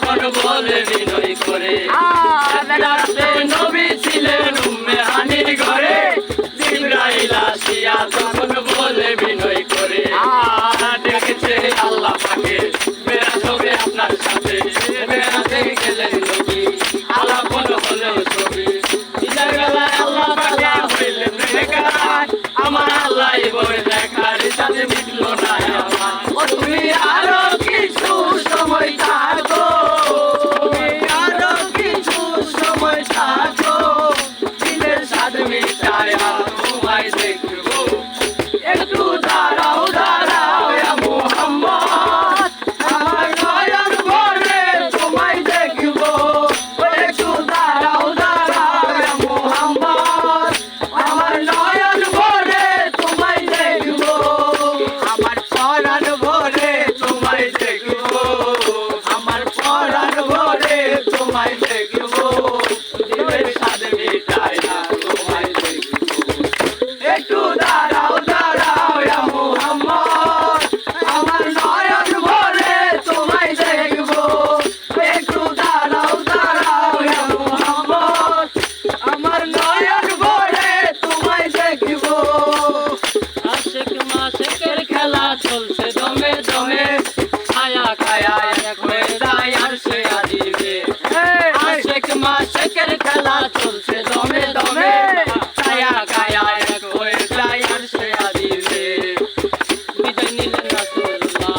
আপন বলে বিনয় করে রাতে নবী ছিলেন উম্মে হানির ঘরে জিবরাইল আসিয়া তখন বলে বিনয় করে দেখেছে আল্লাহ পাকে মেরাজ হবে আপনার সাথে মেরাজে গেলেন নবী আলাপন হলো ছবি ঈদের বেলায় আল্লাহ তাআলা হইলেন বেকার আমার আল্লাহ বলে দেখার সাথে মিটল না আমার তুমি আরো কিছু সময় থাকো তুমি আরো কিছু সময় থাকো দিলের স্বাদ মিটায়া তোমায় দেখবো একটু দাঁড়াও দাঁড়াও ইয়া মুহাম্মদ আমার নয়ন ভরে তোমায় দেখবো একটু দাঁড়াও দাঁড়াও ইয়া মুহাম্মদ আমার নয়ন ভরে তোমায় দেখবো আমার পরাণ ভরে তোমায় দেখবো আমার পরাণ ভরে তোমায় দেখবো দিলের স্বাদ মিটায়া তোমায় দেখবো একটু দাঁড়াও দাঁড়াও ইয়া মুহাম্মদ আমার নয়ন ভরে তোমায় দেখবো একটু দাঁড়াও দাঁড়াও ইয়া মুহাম্মদ আমার নয়ন ভরে তোমায় দেখবো আশিক মাশিকের খেলা চলছে দমে দমে ছায়া কায়া এক হয়ে যায় আরশে আজিমে আশিক মাশিকের খেলা চলছে দমে দমে ছায়া কায়া এক হয়ে যায় আরশে আজিমে বিদায় নিলেন রাসূলুল্লাহ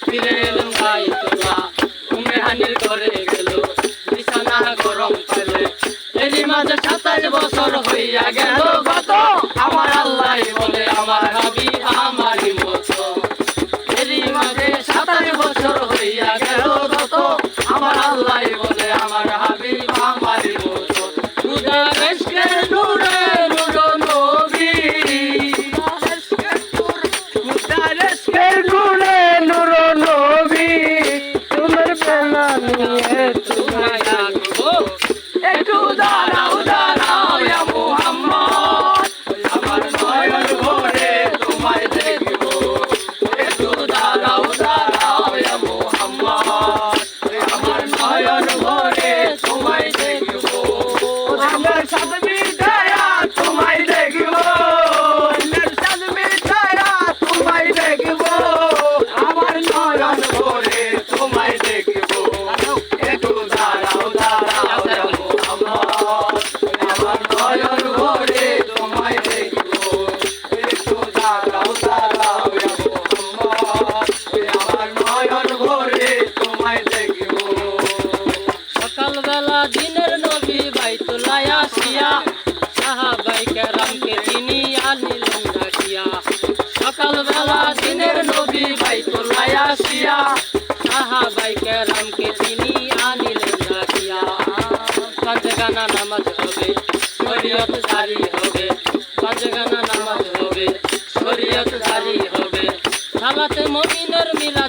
ফিরে এলেন বাইতুল্লাহ উম্মে হানির ঘরে গেল বিছানা গরম পেলে এরই মাঝে 27 বছর হইয়া গেল কত আমার আল্লাহ বলে আমার হাবিব আমারই মতো এরই মাঝে 27 বছর হইয়া গেল কত আমার আল্লাহ বলে আমার হাবিব আমারই মতো খুদার ইশকের নূরে নূর নবী খুদার ইশকের নূরে নূর নবী তোমার বেলা নিয়ে তোমায় ডাকবো একটু দাঁড়াও দাঁড়াও ইয়া মুহাম্মদ আমার নয়ন ভরে তোমায় দেখবো একটু দাঁড়াও দাঁড়াও ইয়া মুহাম্মদ আমার নয়ন ভরে তোমায় দেখবো আমার সাথে মিটায়া তোমায় দেখবো আমার সাথে মিটায়া তোমায় দেখবো আমার নয়ন ভরে তোমায় দেখবো একটু দাঁড়াও দাঁড়াও ইয়া মুহাম্মদ আমার নয়ন ভরে তোমায় দেখবো একটু দাঁড়াও দাঁড়াও ইয়া মুহাম্মদ আমার নয়ন ভরে তোমায় দেখবো সকালবেলা দিনের নবী বাইতুল্লাহ আসিয়া সাহাবায়ে কেরামকে তিনি আনিলেন ডাকিয়া সকালবেলা দিনের নবী বাইতুল্লাহ আসিয়া সাহাবায়ে কেরামকে তিনি আনিলেন ডাকিয়া পাঁচগানা নামাজ হবে শরীয়ত জারি হবে পাঁচগানা নামাজ হবে শরীয়ত জারি হবে সালাতে মুমিনের মিলাদ